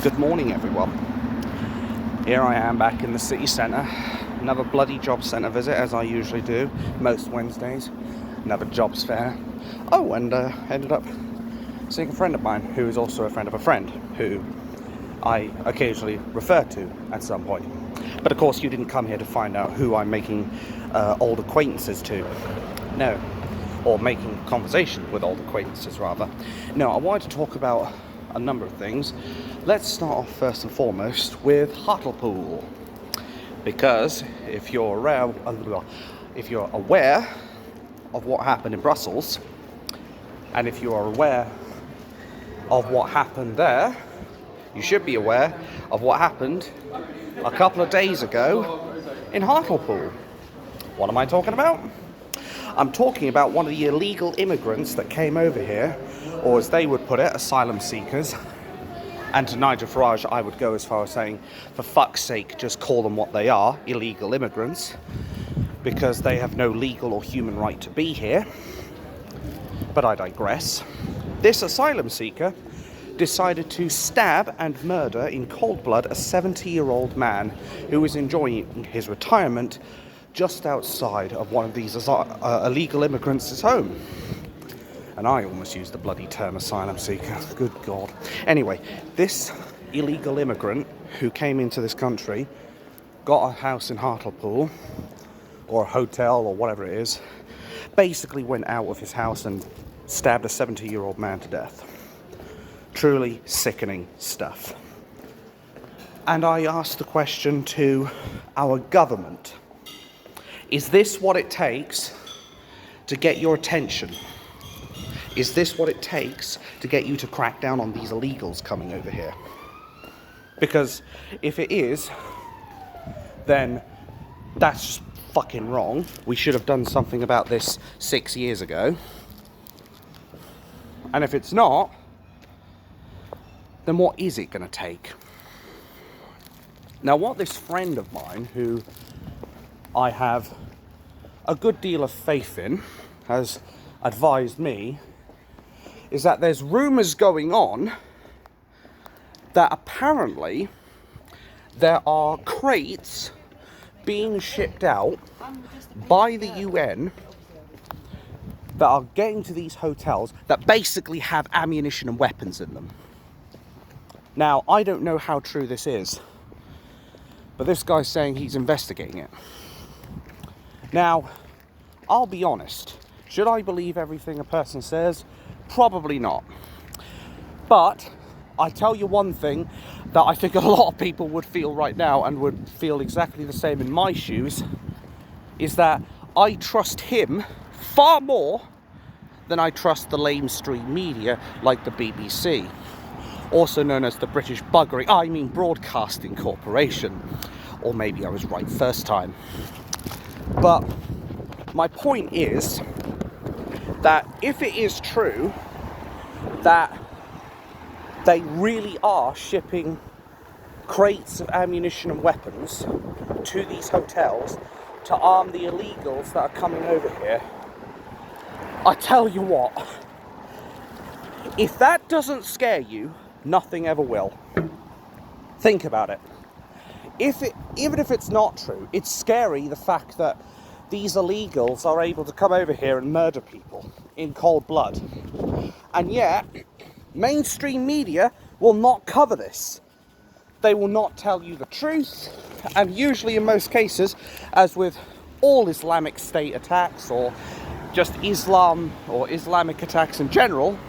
Good morning, everyone. Here I am back in the city centre. Another bloody job centre visit, as I usually do most Wednesdays. Another jobs fair. Oh, and ended up seeing a friend of mine who is also a friend of a friend who I occasionally refer to at some point. But of course, you didn't come here to find out who I'm making old acquaintances to. No. Or making conversation with old acquaintances, rather. No, I wanted to talk about a number of things. Let's start off first and foremost with Hartlepool, because if you're aware of what happened in Brussels, and if you are aware of what happened there, you should be aware of what happened a couple of days ago in Hartlepool. What am I talking about? I'm talking about one of the illegal immigrants that came over here, or as they would put it, asylum seekers. And to Nigel Farage, I would go as far as saying, for fuck's sake, just call them what they are, illegal immigrants, because they have no legal or human right to be here. But I digress. This asylum seeker decided to stab and murder in cold blood a 70-year-old man who was enjoying his retirement just outside of one of these illegal immigrants' home. And I almost used the bloody term asylum seeker. Good God. Anyway, this illegal immigrant who came into this country, got a house in Hartlepool, or a hotel, or whatever it is, basically went out of his house and stabbed a 70-year-old man to death. Truly sickening stuff. And I asked the question to our government. Is this what it takes to get your attention? Is this what it takes to get you to crack down on these illegals coming over here? Because if it is, then that's just fucking wrong. We should have done something about this 6 years ago. And if it's not, then what is it going to take? Now, what this friend of mine, who I have a good deal of faith in, has advised me, is that there's rumours going on that apparently there are crates being shipped out by the UN that are getting to these hotels that basically have ammunition and weapons in them. Now, I don't know how true this is, but this guy's saying he's investigating it. Now, I'll be honest. Should I believe everything a person says? Probably not. But I tell you one thing that I think a lot of people would feel right now, and would feel exactly the same in my shoes, is that I trust him far more than I trust the lamestream media like the BBC, also known as the British Broadcasting Corporation. Or maybe I was right first time. But my point is that if it is true that they really are shipping crates of ammunition and weapons to these hotels to arm the illegals that are coming over here, I tell you what, if that doesn't scare you, nothing ever will. Think about it. Even if it's not true, it's scary, the fact that these illegals are able to come over here and murder people in cold blood. And yet, mainstream media will not cover this. They will not tell you the truth. And usually, in most cases, as with all Islamic State attacks, or just Islam or Islamic attacks in general,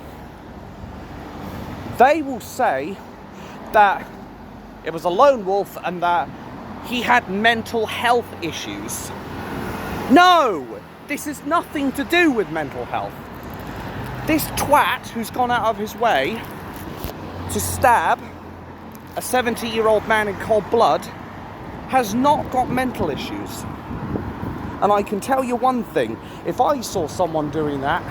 they will say that it was a lone wolf and that he had mental health issues. No! This is nothing to do with mental health. This twat who's gone out of his way to stab a 70-year-old man in cold blood has not got mental issues. And I can tell you one thing, if I saw someone doing that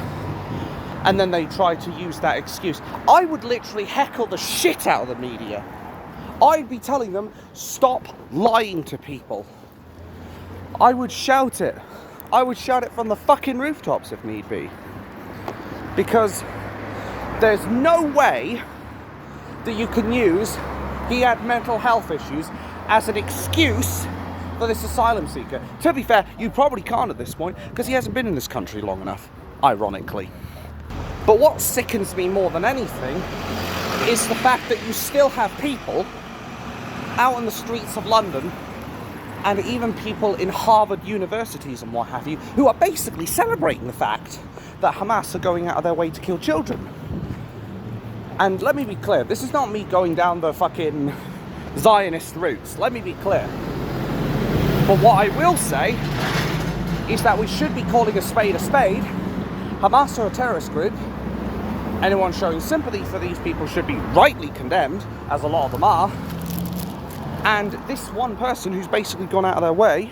and then they tried to use that excuse, I would literally heckle the shit out of the media. I'd be telling them, stop lying to people. I would shout it. I would shout it from the fucking rooftops if need be. Because there's no way that you can use he had mental health issues as an excuse for this asylum seeker. To be fair, you probably can't at this point, because he hasn't been in this country long enough, ironically. But what sickens me more than anything is the fact that you still have people out on the streets of London, and even people in Harvard universities and what have you, who are basically celebrating the fact that Hamas are going out of their way to kill children. And let me be clear, this is not me going down the fucking Zionist routes, let me be clear. But what I will say is that we should be calling a spade a spade. Hamas are a terrorist group. Anyone showing sympathy for these people should be rightly condemned, as a lot of them are. And this one person who's basically gone out of their way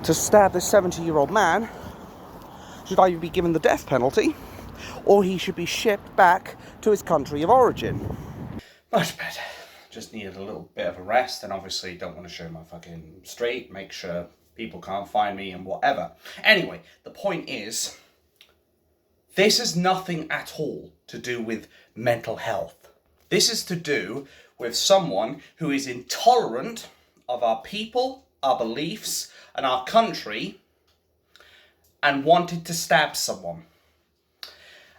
to stab this 70-year-old man should either be given the death penalty, or he should be shipped back to his country of origin. Much better. Just needed a little bit of a rest, and obviously don't want to show my fucking street, make sure people can't find me and whatever. Anyway, the point is, this has nothing at all to do with mental health. This is to do with someone who is intolerant of our people, our beliefs, and our country, and wanted to stab someone.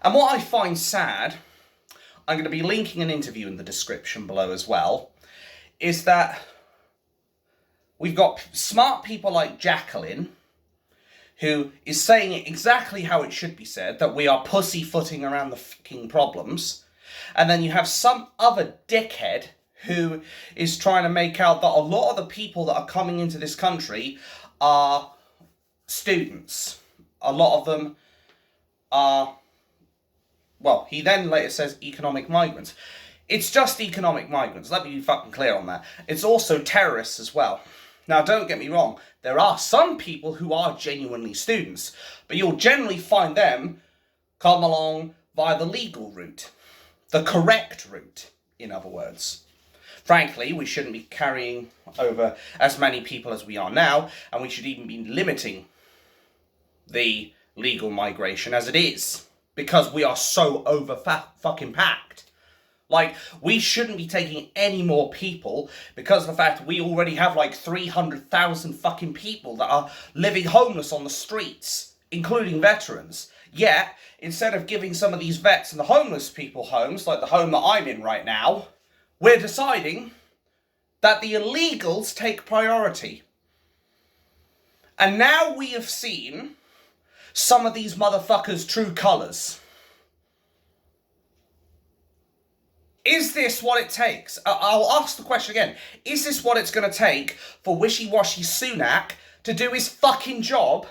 And what I find sad, I'm going to be linking an interview in the description below as well, is that we've got smart people like Jacqueline, who is saying it exactly how it should be said, that we are pussyfooting around the fucking problems. And then you have some other dickhead who is trying to make out that a lot of the people that are coming into this country are students. A lot of them are, well, he then later says economic migrants. It's just economic migrants, let me be fucking clear on that. It's also terrorists as well. Now, don't get me wrong, there are some people who are genuinely students, but you'll generally find them come along via the legal route. The correct route, in other words. Frankly, we shouldn't be carrying over as many people as we are now, and we should even be limiting the legal migration as it is, because we are so fucking packed. Like, we shouldn't be taking any more people because of the fact we already have like 300,000 fucking people that are living homeless on the streets, including veterans. Yet, instead of giving some of these vets and the homeless people homes, like the home that I'm in right now, we're deciding that the illegals take priority. And now we have seen some of these motherfuckers' true colours. Is this what it takes? I'll ask the question again. Is this what it's going to take for wishy-washy Sunak to do his fucking job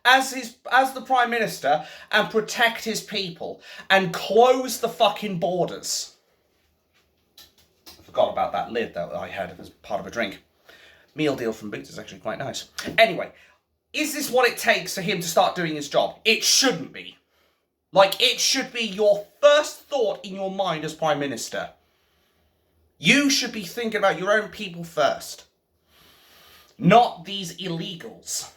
as the Prime Minister and protect his people and close the fucking borders? I forgot about that lid that I had as part of a drink. Meal deal from Boots is actually quite nice. Anyway, is this what it takes for him to start doing his job? It shouldn't be. Like, it should be your first thought in your mind as Prime Minister. You should be thinking about your own people first. Not these illegals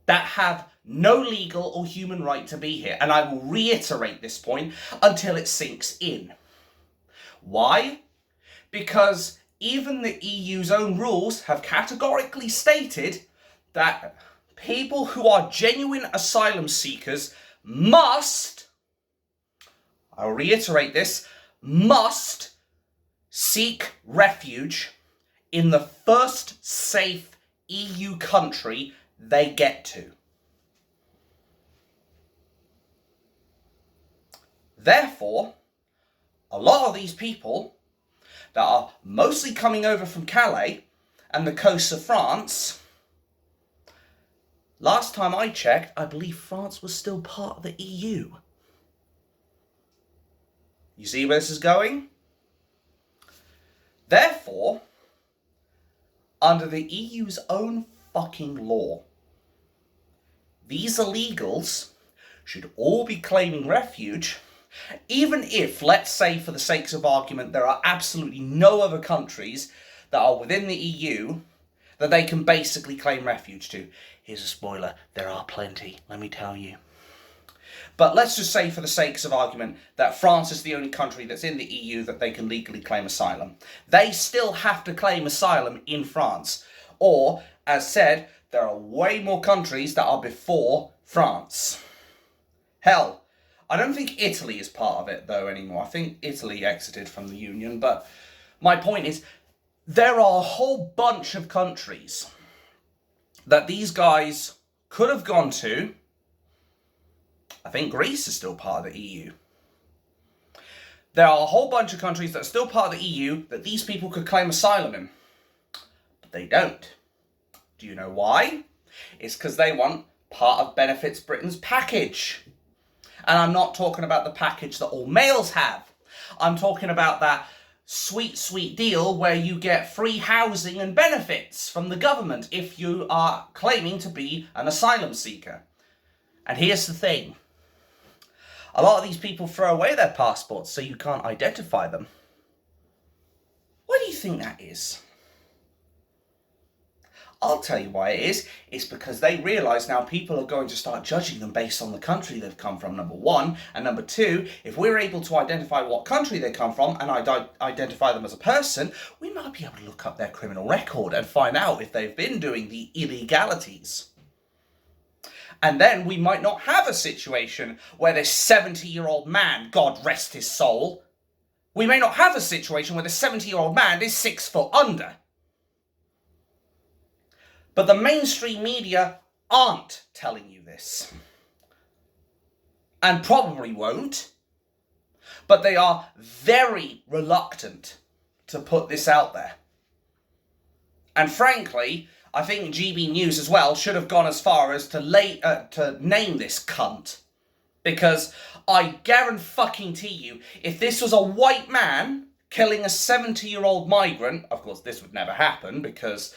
that have no legal or human right to be here. And I will reiterate this point until it sinks in. Why? Because even the EU's own rules have categorically stated that people who are genuine asylum seekers must, I'll reiterate this, must seek refuge in the first safe EU country they get to. Therefore, a lot of these people that are mostly coming over from Calais and the coasts of France, last time I checked, I believe France was still part of the EU. You see where this is going? Therefore, under the EU's own fucking law, these illegals should all be claiming refuge, even if, let's say for the sakes of argument, there are absolutely no other countries that are within the EU that they can basically claim refuge to. Here's a spoiler, there are plenty, let me tell you. But let's just say, for the sakes of argument, that France is the only country that's in the EU that they can legally claim asylum. They still have to claim asylum in France. Or, as said, there are way more countries that are before France. Hell, I don't think Italy is part of it, though, anymore. I think Italy exited from the Union. But my point is, there are a whole bunch of countries that these guys could have gone to. I think Greece is still part of the EU. There are a whole bunch of countries that are still part of the EU that these people could claim asylum in. But they don't. Do you know why? It's because they want part of Benefits Britain's package. And I'm not talking about the package that all males have. I'm talking about that sweet, sweet deal where you get free housing and benefits from the government if you are claiming to be an asylum seeker. And here's the thing. A lot of these people throw away their passports so you can't identify them. Why do you think that is? I'll tell you why it is. It's because they realise now people are going to start judging them based on the country they've come from, number one. And number two, if we're able to identify what country they come from and identify them as a person, we might be able to look up their criminal record and find out if they've been doing the illegalities. And then we might not have a situation where this 70-year-old man, God rest his soul, we may not have a situation where the 70-year-old man is 6 foot under. But the mainstream media aren't telling you this. And probably won't. But they are very reluctant to put this out there. And frankly, I think GB News as well should have gone as far as to name this cunt. Because I guarantee you, if this was a white man killing a 70-year-old migrant, of course this would never happen because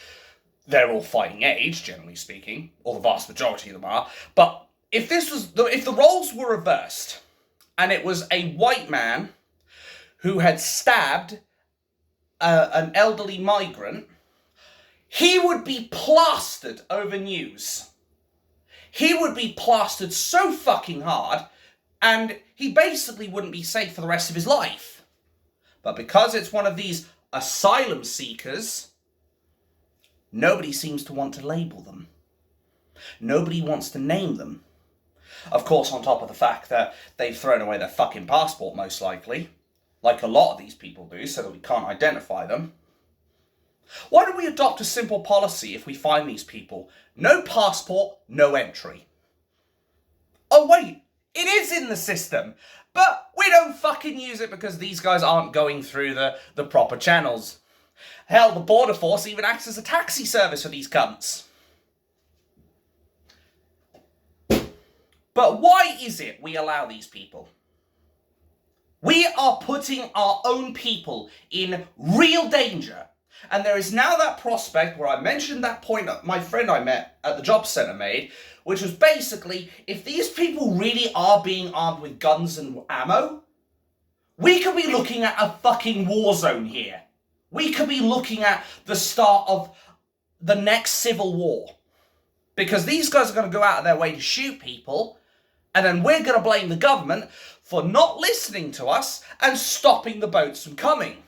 they're all fighting age, generally speaking, or the vast majority of them are. But if the roles were reversed, and it was a white man who had stabbed an elderly migrant, he would be plastered over news. He would be plastered so fucking hard, and he basically wouldn't be safe for the rest of his life. But because it's one of these asylum seekers, nobody seems to want to label them. Nobody wants to name them. Of course, on top of the fact that they've thrown away their fucking passport, most likely, like a lot of these people do, so that we can't identify them. Why don't we adopt a simple policy if we find these people? No passport, no entry. Oh wait, it is in the system, but we don't fucking use it because these guys aren't going through the proper channels. Hell, the border force even acts as a taxi service for these cunts. But why is it we allow these people? We are putting our own people in real danger. And there is now that prospect where I mentioned that point that my friend I met at the job centre made, which was basically, if these people really are being armed with guns and ammo, we could be looking at a fucking war zone here. We could be looking at the start of the next civil war. Because these guys are going to go out of their way to shoot people, and then we're going to blame the government for not listening to us and stopping the boats from coming.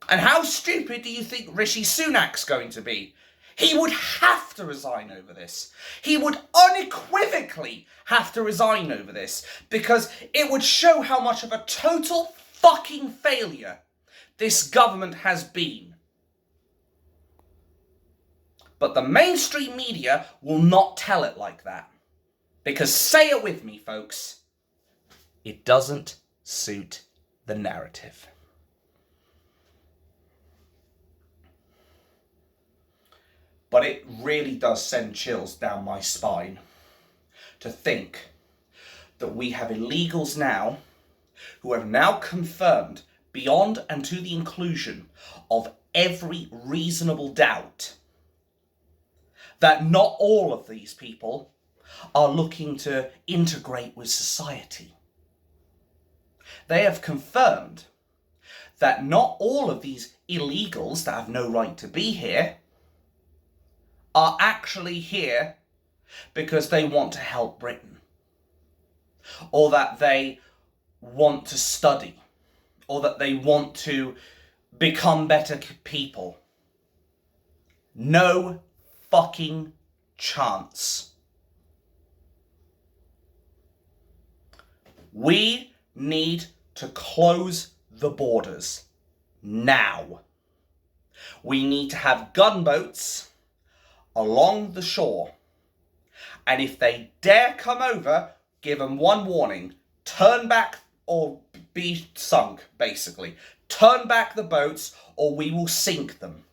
And how stupid do you think Rishi Sunak's going to be? He would have to resign over this. He would unequivocally have to resign over this because it would show how much of a total fucking failure this government has been. But the mainstream media will not tell it like that. Because say it with me, folks, it doesn't suit the narrative. But it really does send chills down my spine to think that we have illegals now who have now confirmed beyond and to the inclusion of every reasonable doubt that not all of these people are looking to integrate with society. They have confirmed that not all of these illegals that have no right to be here are actually here because they want to help Britain. or that they want to study, or that they want to become better people. No fucking chance. We need to close the borders now. We need to have gunboats along the shore. And if they dare come over, give them one warning. Turn back or be sunk, basically. Turn back the boats or we will sink them.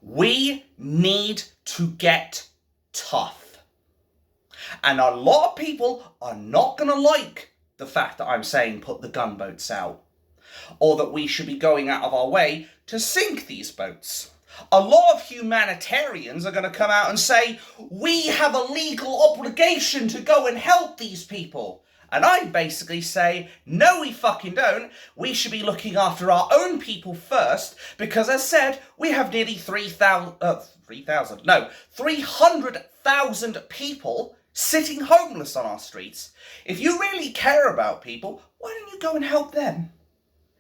We need to get tough. And a lot of people are not going to like the fact that I'm saying put the gunboats out, or that we should be going out of our way to sink these boats. A lot of humanitarians are going to come out and say, we have a legal obligation to go and help these people. And I basically say, no we fucking don't. We should be looking after our own people first, because as said, we have nearly 300,000 people sitting homeless on our streets. If you really care about people, why don't you go and help them?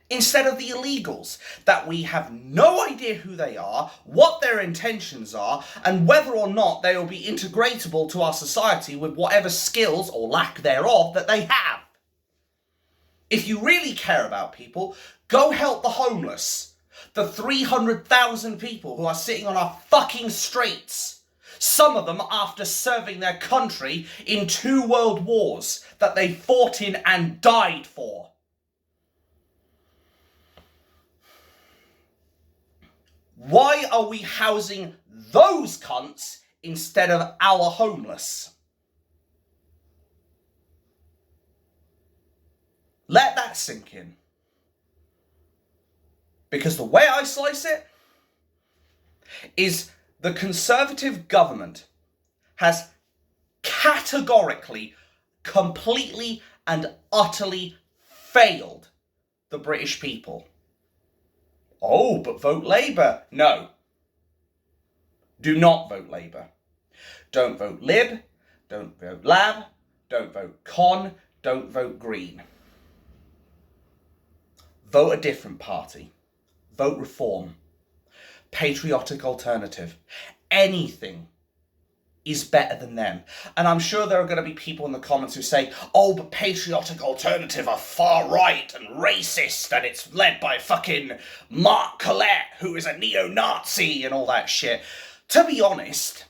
Instead of the illegals, that we have no idea who they are, what their intentions are, and whether or not they will be integratable to our society with whatever skills, or lack thereof, that they have. If you really care about people, go help the homeless. The 300,000 people who are sitting on our fucking streets. Some of them after serving their country in 2 world wars that they fought in and died for. Why are we housing those cunts instead of our homeless? Let that sink in. Because the way I slice it is the Conservative government has categorically, completely and utterly failed the British people. Oh, but vote Labour. No. Do not vote Labour. Don't vote Lib. Don't vote Lab. Don't vote Con. Don't vote Green. Vote a different party. Vote Reform. Patriotic Alternative. Anything is better than them. And I'm sure there are going to be people in the comments who say, oh, but Patriotic Alternative are far right and racist, and it's led by fucking Mark Collette, who is a neo-Nazi and all that shit. To be honest,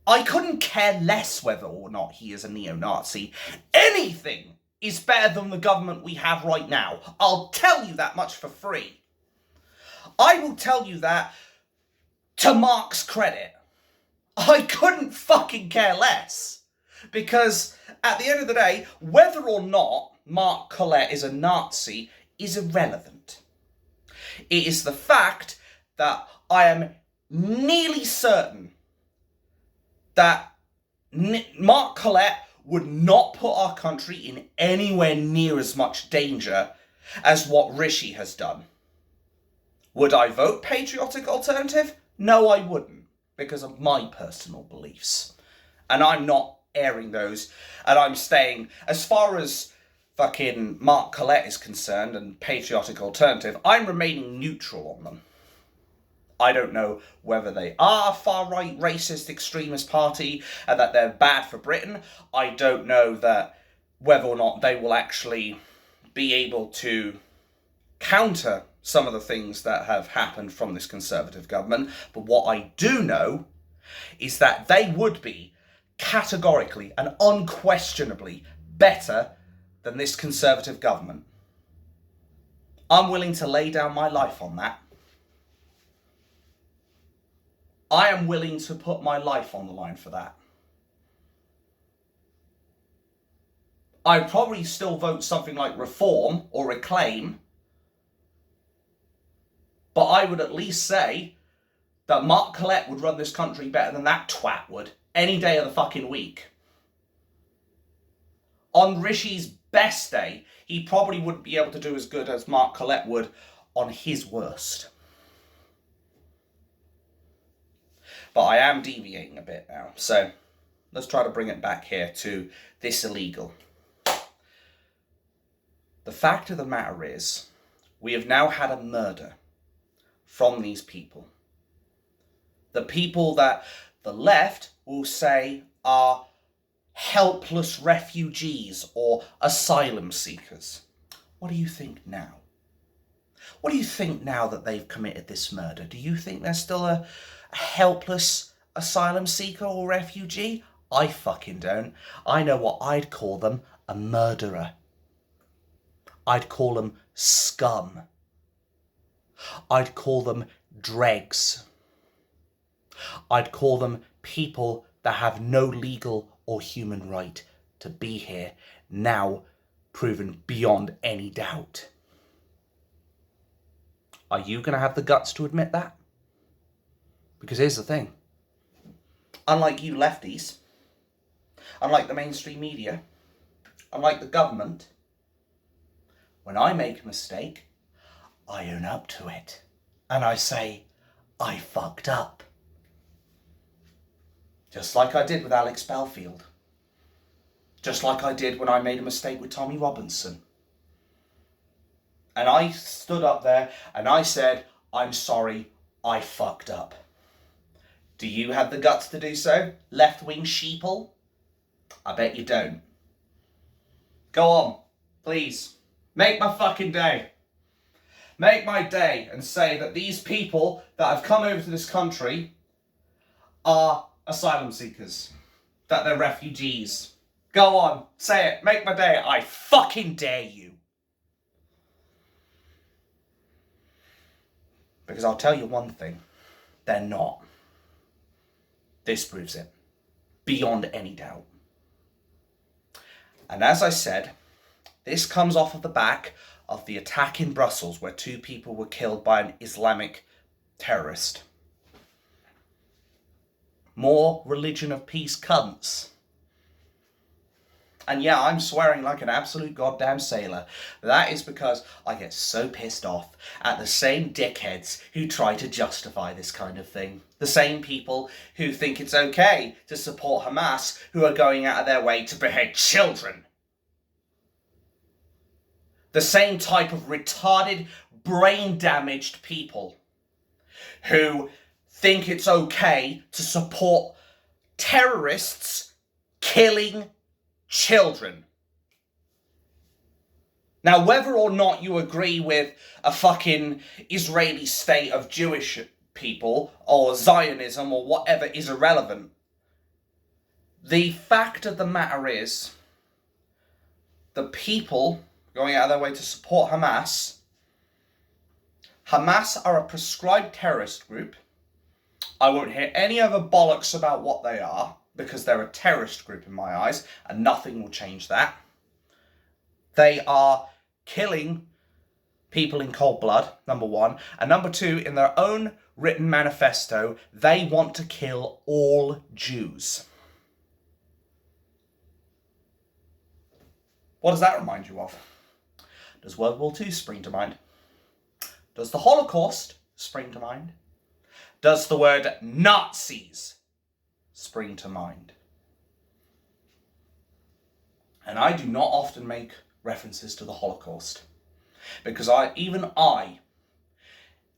I couldn't care less whether or not he is a neo-Nazi. Anything is better than the government we have right now. I'll tell you that much for free. I will tell you that to Mark's credit. I couldn't fucking care less. Because at the end of the day, whether or not Mark Collette is a Nazi is irrelevant. It is the fact that I am nearly certain that Mark Collette would not put our country in anywhere near as much danger as what Rishi has done. Would I vote Patriotic Alternative? No, I wouldn't. Because of my personal beliefs. And I'm not airing those. And I'm staying, as far as fucking Mark Collette is concerned and Patriotic Alternative, I'm remaining neutral on them. I don't know whether they are a far-right, racist, extremist party and that they're bad for Britain. I don't know that whether or not they will actually be able to counter some of the things that have happened from this Conservative government. But what I do know is that they would be categorically and unquestionably better than this Conservative government. I'm willing to lay down my life on that. I am willing to put my life on the line for that. I'd probably still vote something like Reform or Reclaim, but I would at least say that Mark Collette would run this country better than that twat would any day of the fucking week. On Rishi's best day, he probably wouldn't be able to do as good as Mark Collette would on his worst. But I am deviating a bit now, so let's try to bring it back here to this illegal. The fact of the matter is, we have now had a murder from these people. The people that the left will say are helpless refugees or asylum seekers. What do you think now? What do you think now that they've committed this murder? Do you think they're still a helpless asylum seeker or refugee? I fucking don't. I know what I'd call them: a murderer. I'd call them scum. I'd call them dregs. I'd call them people that have no legal or human right to be here, now proven beyond any doubt. Are you going to have the guts to admit that? Because here's the thing. Unlike you lefties, unlike the mainstream media, unlike the government, when I make a mistake, I own up to it. And I say, I fucked up. Just like I did with Alex Belfield. Just like I did when I made a mistake with Tommy Robinson. And I stood up there and I said, I'm sorry, I fucked up. Do you have the guts to do so, left-wing sheeple? I bet you don't. Go on, please. Make my fucking day. Make my day and say that these people that have come over to this country are asylum seekers. That they're refugees. Go on, say it. Make my day. I fucking dare you. Because I'll tell you one thing. They're not. This proves it. Beyond any doubt. And as I said, this comes off of the back of the attack in Brussels where 2 people were killed by an Islamic terrorist. More religion of peace cunts. And yeah, I'm swearing like an absolute goddamn sailor. That is because I get so pissed off at the same dickheads who try to justify this kind of thing. The same people who think it's okay to support Hamas, who are going out of their way to behead children. The same type of retarded, brain-damaged people who think it's okay to support terrorists killing children. Now, whether or not you agree with a fucking Israeli state of Jewish people or Zionism or whatever is irrelevant. The fact of the matter is, the people going out of their way to support Hamas are a prescribed terrorist group. I won't hear any other bollocks about what they are, because they're a terrorist group in my eyes, and nothing will change that. They are killing people in cold blood, number one. And number two, in their own written manifesto, they want to kill all Jews. What does that remind you of? Does World War II spring to mind? Does the Holocaust spring to mind? Does the word Nazis spring to mind? And I do not often make references to the Holocaust, because even I,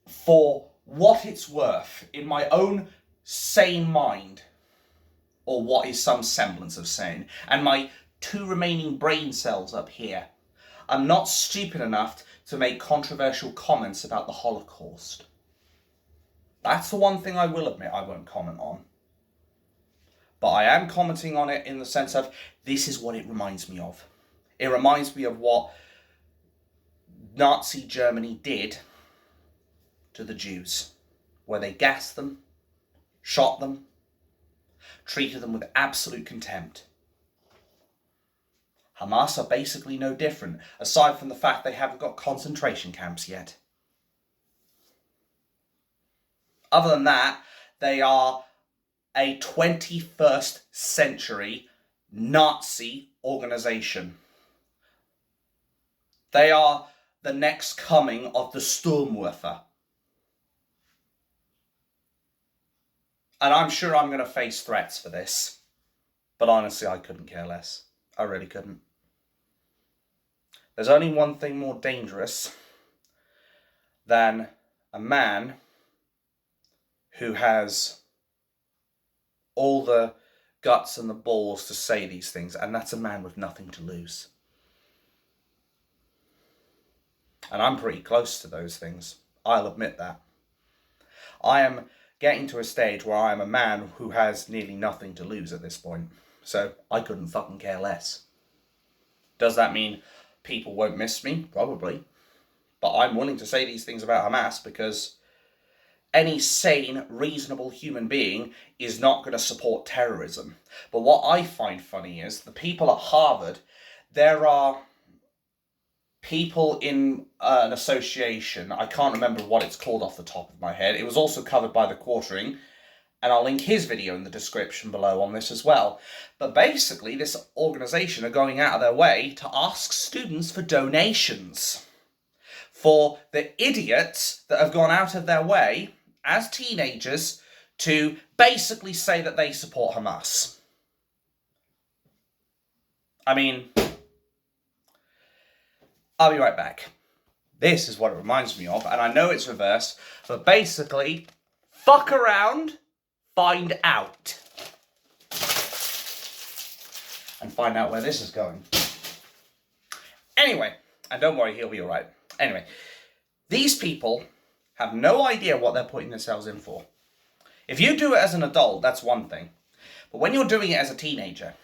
for what it's worth, in my own sane mind, or what is some semblance of sane, and my 2 remaining brain cells up here, I'm not stupid enough to make controversial comments about the Holocaust. That's the one thing I will admit I won't comment on. But I am commenting on it in the sense of, this is what it reminds me of. It reminds me of what Nazi Germany did to the Jews, where they gassed them, shot them, treated them with absolute contempt. Hamas are basically no different, aside from the fact they haven't got concentration camps yet. Other than that, they are a 21st century Nazi organization. They are the next coming of the Sturmwürfer. And I'm sure I'm going to face threats for this. But honestly, I couldn't care less. I really couldn't. There's only one thing more dangerous than a man who has all the guts and the balls to say these things, and that's a man with nothing to lose. And I'm pretty close to those things. I'll admit that. I am getting to a stage where I am a man who has nearly nothing to lose at this point. So I couldn't fucking care less. Does that mean people won't miss me? Probably. But I'm willing to say these things about Hamas because any sane, reasonable human being is not going to support terrorism. But what I find funny is the people at Harvard, there are people in an association, I can't remember what it's called off the top of my head. It was also covered by The Quartering, and I'll link his video in the description below on this as well. But basically, this organisation are going out of their way to ask students for donations for the idiots that have gone out of their way as teenagers to basically say that they support Hamas. I mean, I'll be right back. This is what it reminds me of, and I know it's reversed, but basically, fuck around, find out. And find out where this is going. Anyway, and don't worry, he'll be alright. Anyway, these people have no idea what they're putting themselves in for. If you do it as an adult, that's one thing. But when you're doing it as a teenager,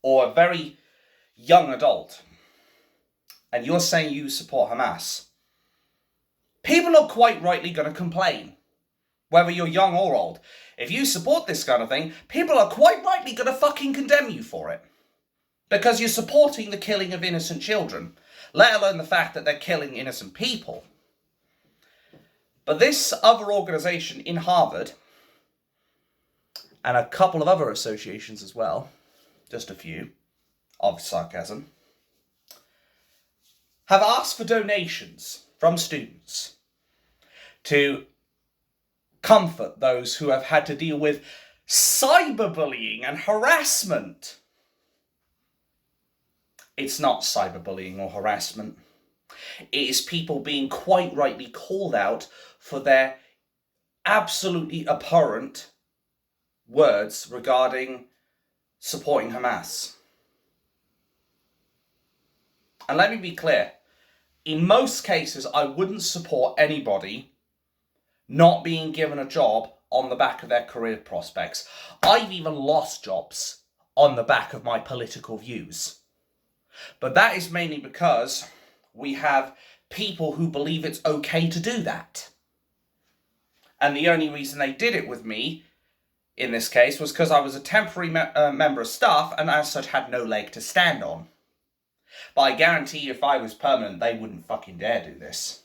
or a very young adult, and you're saying you support Hamas, people are quite rightly going to complain, whether you're young or old. If you support this kind of thing, people are quite rightly going to fucking condemn you for it. Because you're supporting the killing of innocent children, let alone the fact that they're killing innocent people. But this other organisation in Harvard, and a couple of other associations as well, just a few, of sarcasm, have asked for donations from students to comfort those who have had to deal with cyberbullying and harassment. It's not cyberbullying or harassment. It is people being quite rightly called out for their absolutely abhorrent words regarding supporting Hamas. And let me be clear, in most cases, I wouldn't support anybody not being given a job on the back of their career prospects. I've even lost jobs on the back of my political views. But that is mainly because we have people who believe it's okay to do that. And the only reason they did it with me, in this case, was because I was a temporary member of staff and as such had no leg to stand on. But I guarantee you if I was permanent, they wouldn't fucking dare do this.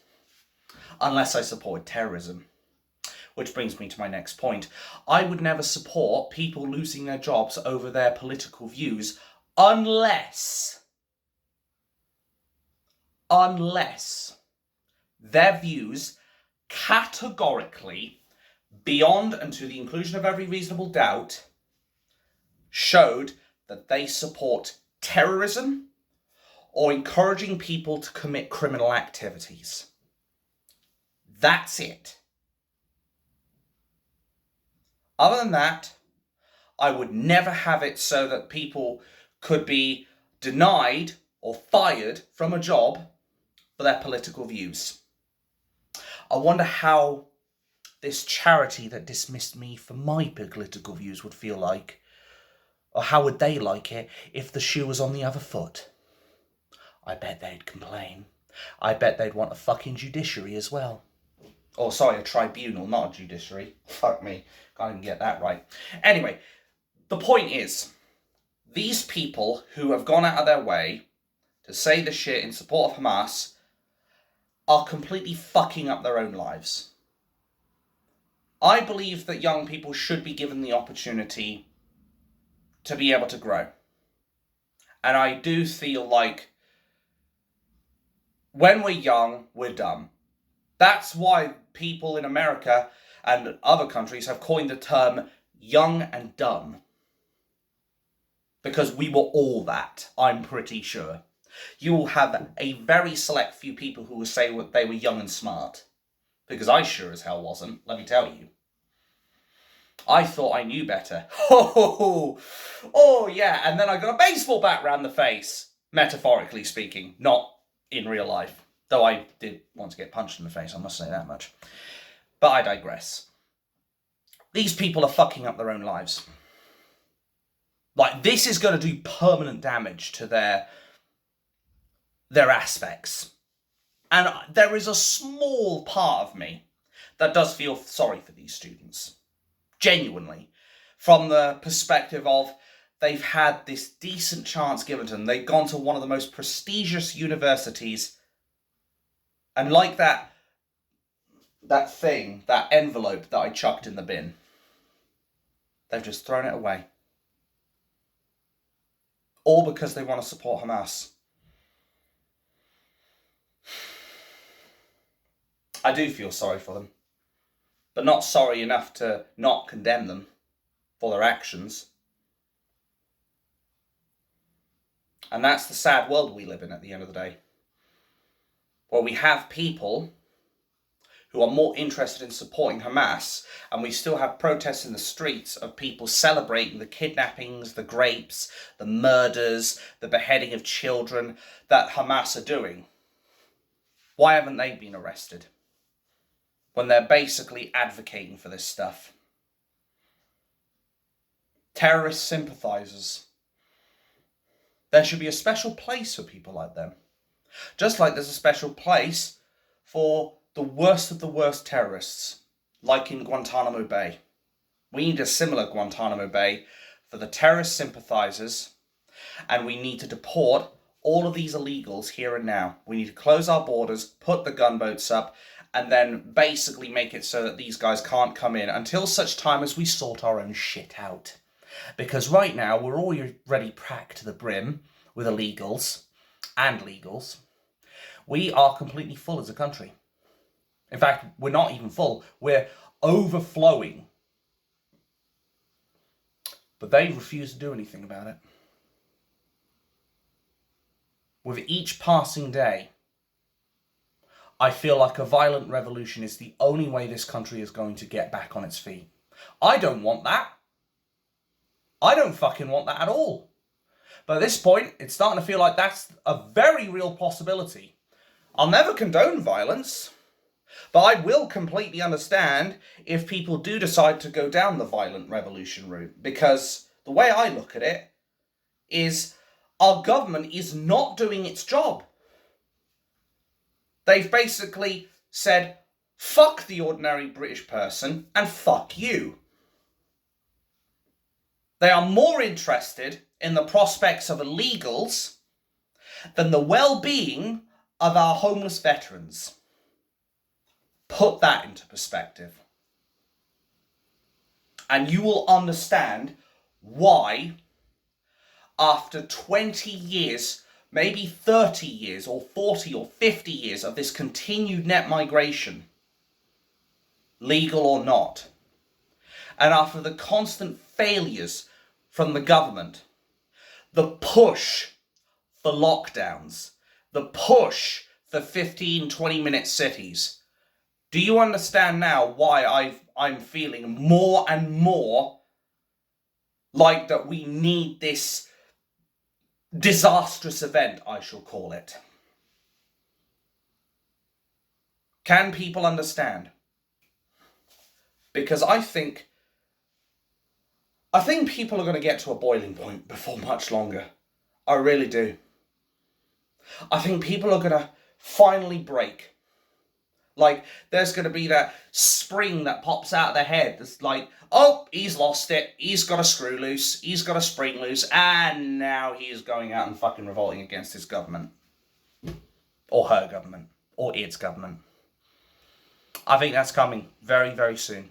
Unless I supported terrorism. Which brings me to my next point. I would never support people losing their jobs over their political views unless their views categorically, beyond and to the inclusion of every reasonable doubt, showed that they support terrorism or encouraging people to commit criminal activities. That's it. Other than that, I would never have it so that people could be denied or fired from a job for their political views. I wonder how this charity that dismissed me for my political views would feel like, or how would they like it if the shoe was on the other foot? I bet they'd complain. I bet they'd want a fucking judiciary as well. Oh, sorry, a tribunal, not a judiciary. Fuck me, can't even get that right. Anyway, the point is, these people who have gone out of their way to say the shit in support of Hamas are completely fucking up their own lives. I believe that young people should be given the opportunity to be able to grow. And I do feel like when we're young, we're dumb. That's why people in America and other countries have coined the term young and dumb. Because we were all that, I'm pretty sure. You will have a very select few people who will say they were young and smart. Because I sure as hell wasn't, let me tell you. I thought I knew better. Oh yeah, and then I got a baseball bat round the face. Metaphorically speaking, not in real life. Though I did want to get punched in the face, I must say that much. But I digress. These people are fucking up their own lives. Like, this is going to do permanent damage to their aspects. And there is a small part of me that does feel sorry for these students. Genuinely. From the perspective of they've had this decent chance given to them. They've gone to one of the most prestigious universities. And like that envelope that I chucked in the bin, they've just thrown it away. All because they want to support Hamas. I do feel sorry for them. But not sorry enough to not condemn them for their actions. And that's the sad world we live in at the end of the day. Where we have people who are more interested in supporting Hamas, and we still have protests in the streets of people celebrating the kidnappings, the rapes, the murders, the beheading of children that Hamas are doing. Why haven't they been arrested? When they're basically advocating for this stuff. Terrorist sympathizers. There should be a special place for people like them. Just like there's a special place for the worst of the worst terrorists, like in Guantanamo Bay. We need a similar Guantanamo Bay for the terrorist sympathizers, and we need to deport all of these illegals here and now. We need to close our borders, put the gunboats up, and then basically make it so that these guys can't come in until such time as we sort our own shit out. Because right now, we're already packed to the brim with illegals and legals. We are completely full as a country. In fact, we're not even full. We're overflowing. But they refuse to do anything about it. With each passing day, I feel like a violent revolution is the only way this country is going to get back on its feet. I don't want that. I don't fucking want that at all. But at this point, it's starting to feel like that's a very real possibility. I'll never condone violence, but I will completely understand if people do decide to go down the violent revolution route. Because the way I look at it is our government is not doing its job. They've basically said, fuck the ordinary British person and fuck you. They are more interested in the prospects of illegals than the well-being of our homeless veterans. Put that into perspective. And you will understand why, after 20 years, maybe 30 years or 40 or 50 years of this continued net migration, legal or not, and after the constant failures from the government, the push for lockdowns, the push for 15, 20-minute cities, do you understand now why I'm feeling more and more like that we need this disastrous event, I shall call it? Can people understand? Because I think people are going to get to a boiling point before much longer. I really do. I think people are going to finally break. Like, there's going to be that spring that pops out of their head. It's like, oh, he's lost it. He's got a screw loose. He's got a spring loose. And now he's going out and fucking revolting against his government. Or her government. Or its government. I think that's coming very, very soon.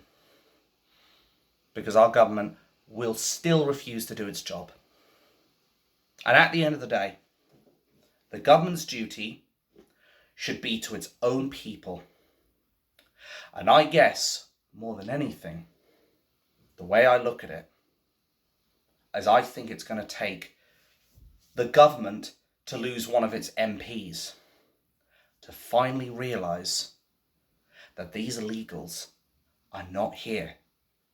Because our government will still refuse to do its job. And at the end of the day, the government's duty should be to its own people. And I guess, more than anything, the way I look at it, as I think it's going to take the government to lose one of its MPs to finally realise that these illegals are not here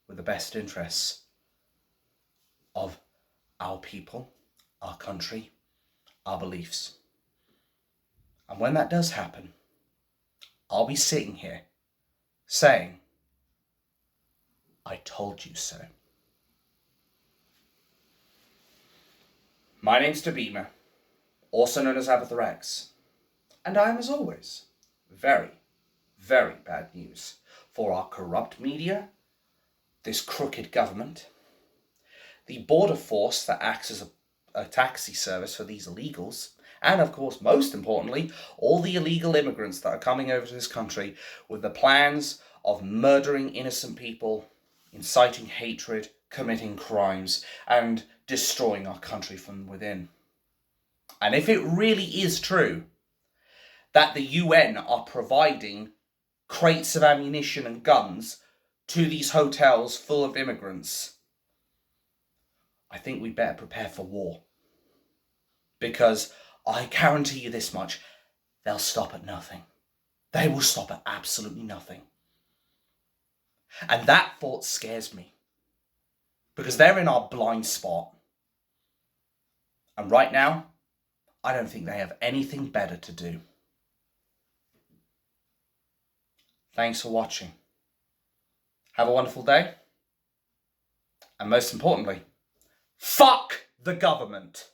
with the best interests of our people, our country, our beliefs. And when that does happen, I'll be sitting here saying, I told you so. My name's Dabima, also known as Abathorax, and I am, as always, very, very bad news for our corrupt media, this crooked government, the border force that acts as a taxi service for these illegals, and of course, most importantly, all the illegal immigrants that are coming over to this country with the plans of murdering innocent people, inciting hatred, committing crimes, and destroying our country from within. And if it really is true that the UN are providing crates of ammunition and guns to these hotels full of immigrants, I think we better prepare for war. Because I guarantee you this much, they'll stop at nothing. They will stop at absolutely nothing. And that thought scares me. Because they're in our blind spot. And right now, I don't think they have anything better to do. Thanks for watching. Have a wonderful day. And most importantly, fuck the government.